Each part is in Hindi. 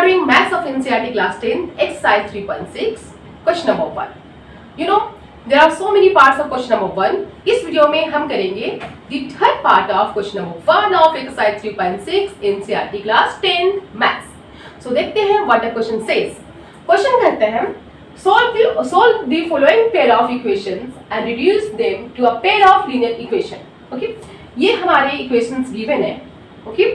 are doing Maths of NCERT class 10, exercise 3.6, question number 1. You know, there are so many parts of question number 1. इस वीडियो में हम करेंगे the third part of question number 1 of exercise 3.6 NCERT class 10 Maths. So देखते हैं what the question says. Question कहते हैं solve the following pair of equations and reduce them to a pair of linear equation. Okay? ये हमारे equations given है. Okay?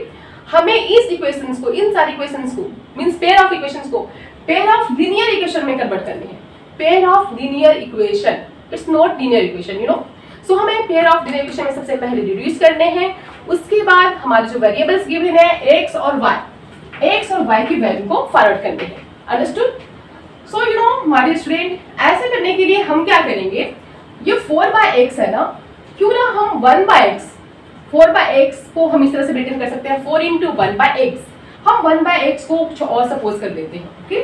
हमें इस इक्वेशंस को, इन सारी इक्वेशंस को, मींस पेयर ऑफ इक्वेशंस को पेयर ऑफ लीनियर इक्वेशन में कन्वर्ट करनी है. Pair of linear equation, it's not linear equation, you know. So हमें पेयर ऑफ लीनियर इक्वेशन में सबसे पहले रिड्यूस करने हैं. उसके बाद हमारे जो वेरिएबल्स गिवन है x और y की वैल्यू को फॉरवर्ड करने हैं. Understood? So you know my dear student, ऐसे करने के लिए हम क्या करेंगे, ये 4/x है ना, क्यों ना हम 1/x 4/x को हम इस तरह से रिटर्न कर सकते हैं. 4 × 1/x, हम 1/x को कुछ और सपोज कर देते हैं. Okay,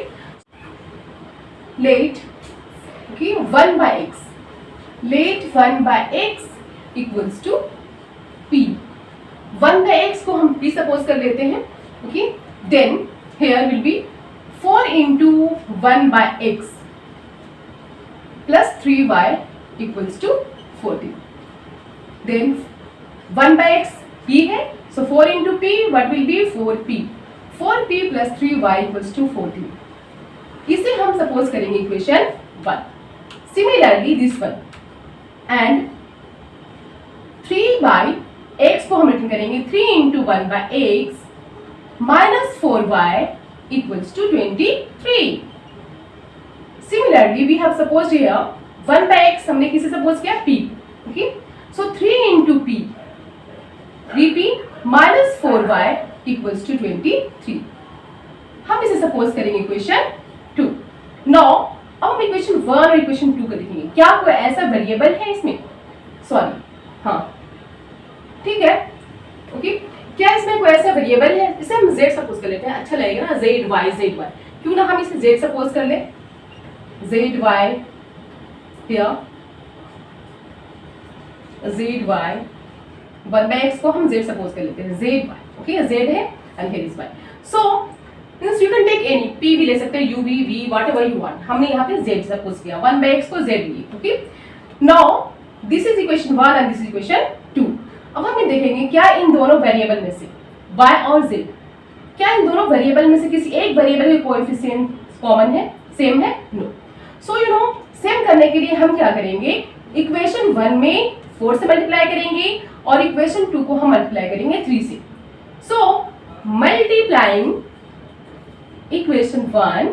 let 1/x, let 1/x equals to p. 1/x को हम p सपोज कर लेते हैं. Okay, then here will be 4 × 1/x plus 3y equals to 14. Then 1/x p है, so 4 × p, what will be 4p. 4p plus 3y equals to 14. इसे हम सपोज करेंगे equation 1. Similarly this one and 3/x को हम रिटर्न करेंगे 3 × 1/x minus 4y equals to 23. Similarly we have supposed here 1/x हमने किसे सपोज किया, p. Okay, so 3 × p, 3p minus 4y equals to 23. हम इसे सपोज करेंगे इक्वेशन 2. Now अब हम इक्वेशन 1 और इक्वेशन 2 को देखेंगे. क्या कोई ऐसा वेरिएबल है इसमें? सॉरी, हाँ, ठीक है. ओके, क्या इसमें कोई ऐसा वेरिएबल है? इसे हम z सपोज कर लेते हैं, अच्छा लगेगा ना. z y, क्यों ना हम इसे z सपोज कर ले. z y here, z y 1/x को हम z सपोज कर लेते हैं. z y, ओके, z है and here is y. So means you can take any, p भी ले सकते हैं, u v whatever you want. हमने यहाँ पे z सपोज किया, 1/x को z लिए. Okay, now this is equation 1 and this is equation 2. अब हम देखेंगे क्या इन दोनों वेरिएबल में से y और z, क्या इन दोनों वेरिएबल में से किसी एक वेरिएबल के कोएफिशिएंट कॉमन है, सेम है? No. So you know, same करने के लिए हम क्या करेंगे, इक्वेशन 1 में 4 से मल्टीप्लाई करेंगे और इक्वेशन 2 को हम मल्टीप्लाई करेंगे 3 से. So multiplying equation 1,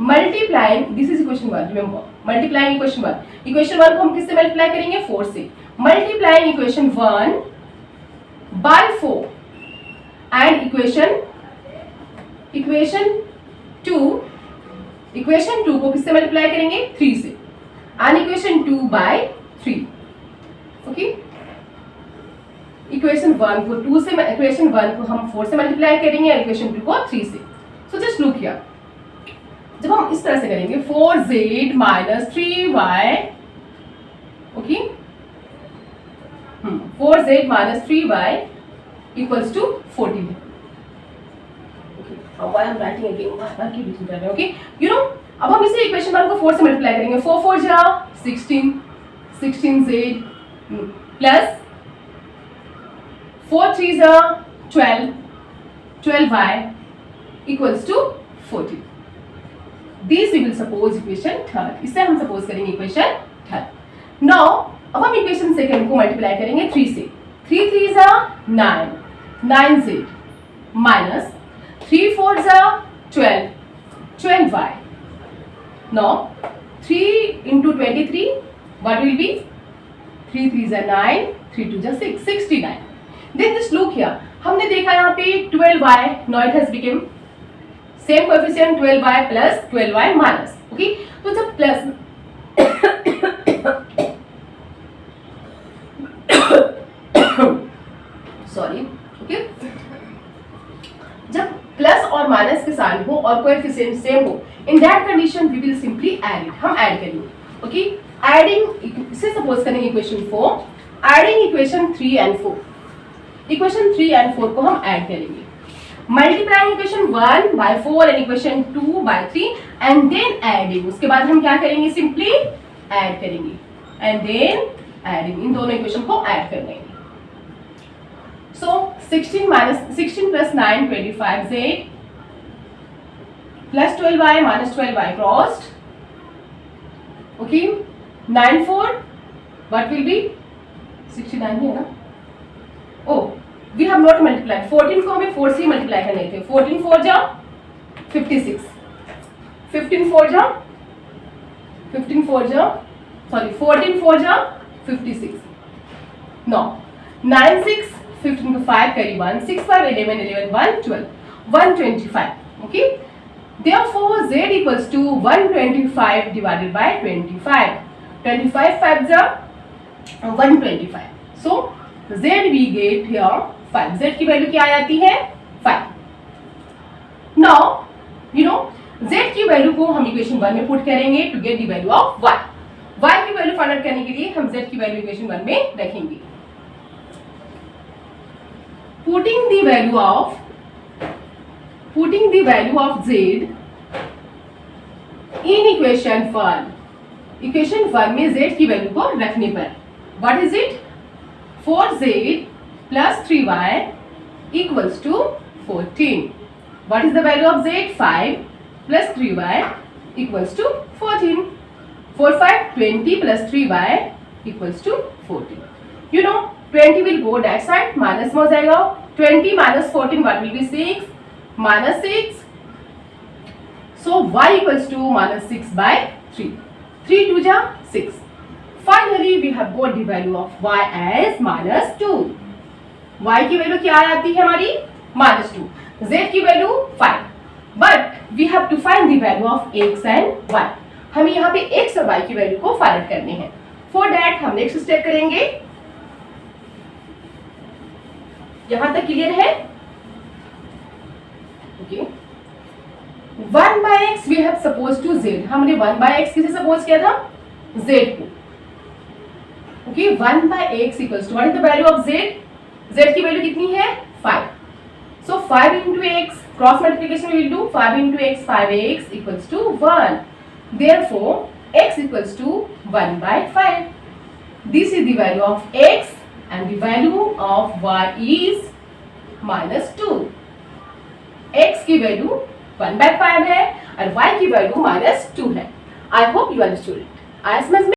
multiplying, this is equation 1, remember, multiplying equation 1. Equation 1 को हम किससे मल्टीप्लाई करेंगे, 4 से. Multiplying equation 1 by 4 and equation 2 को किससे मल्टीप्लाई करेंगे, 3 से. And equation 2 by 3. Okay, equation 1 को 2 से, इक्वेशन 1 को हम 4 से मल्टीप्लाई करेंगे और इक्वेशन 2 को 3 से. सो जस्ट लुक हियर, जब हम इस तरह से करेंगे 4z minus 3y, okay, 4z minus 3y equals to 14. Why I'm writing again? बाकी भी कर रहे हैं. ओके, यू नो, अब हम इसे इक्वेशन 1 को 4 से मल्टीप्लाई करेंगे. 4 4 जा 16, 16z प्लस 4 3 जा 12, 12y equals to 14. This we will suppose equation 3rd. इससे हम सपोज करेंगे इक्वेशन 3rd. Now अब हम इक्वेशन 2 को मल्टीप्लाई करेंगे 3 से. 3 3 जा 9, 9z माइनस 3 4 जा 12, 12y. Now 3 × 23, what will be? 3 3 जा 9, 3 2 जा 6, 69. Then just look here, हमने देखा यहाँ पे 12y, now it has become same coefficient 12y plus 12y minus. Okay, तो जब प्लस सॉरी, ओके, जब प्लस और माइनस के साइन हो और कोएफिशिएंट सेम हो, in that condition we will simply add it. हम ऐड करेंगे. ओके, एडिंग, इसे सपोज करेंगे equation 4, adding equation 3 and 4. Equation 3 and 4 को हम ऐड करेंगे. Multiplying equation 1 by 4 and equation 2 by 3 and then adding. उसके बाद हम क्या करेंगे, सिंपली ऐड करेंगे एंड देन एडिंग, इन दोनों इक्वेशन को ऐड कर लेंगे। सो 16 plus 9 25 z plus 12y minus 12y crossed. Okay, 9 4 what will be 69 है ना। Oh, we have not multiplied 14 को हमें 4 से मल्टीप्लाई करने थे। 14 4 जा 56, 15 4 जा 56। नो 9 6 15 को 5 करी 1 6 5 11 11 1 12 125। Okay, therefore z equals to 125 divided by 25। 25 5 जा 125। so z we get here 5। z की वैल्यू क्या आती है 5। now you know z की वैल्यू को हम इक्वेशन 1 में पुट करेंगे to get the value of y। y की वैल्यू फाइंड आउट करने के लिए हम z की वैल्यू इक्वेशन 1 में रखेंगे। putting the value of z in equation 1। Equation 1 में z की वैल्यू को रखने पर what is it 4z plus 3y equals to 14। what is the value of z 5 plus 3y equals to 14। 4 5 20 plus 3y equals to 14। you know 20 will go that side, minus में हो जाएगा। 20 minus 14 what will be 6 minus 6। so y equals to minus 6 by 3। 3 2 जा 6। finally we have got the value of y as minus 2। y की वैल्यू क्या आती है हमारी minus 2। z की value 5। but we have to find the value of x and y। हमें यहाँ पे x और y की वैल्यू को फाइंड आउट करने हैं। for that हम नेक्स्ट स्टेप करेंगे। यहां तक क्लियर है? Okay, 1 by x we have supposed to z। हमने 1 by x किसे सपोज किया था z को। Okay, 1 by x equals to what is the value of z। z की वैल्यू कितनी है 5। so 5 into x cross multiplication we will do 5 into x 5x equals to 1। therefore x equals to 1 by 5। this is the value of x and the value of y is minus 2। x की वैल्यू 1 by 5 है और y की वैल्यू minus 2 है। I hope you understood it। आज समझ में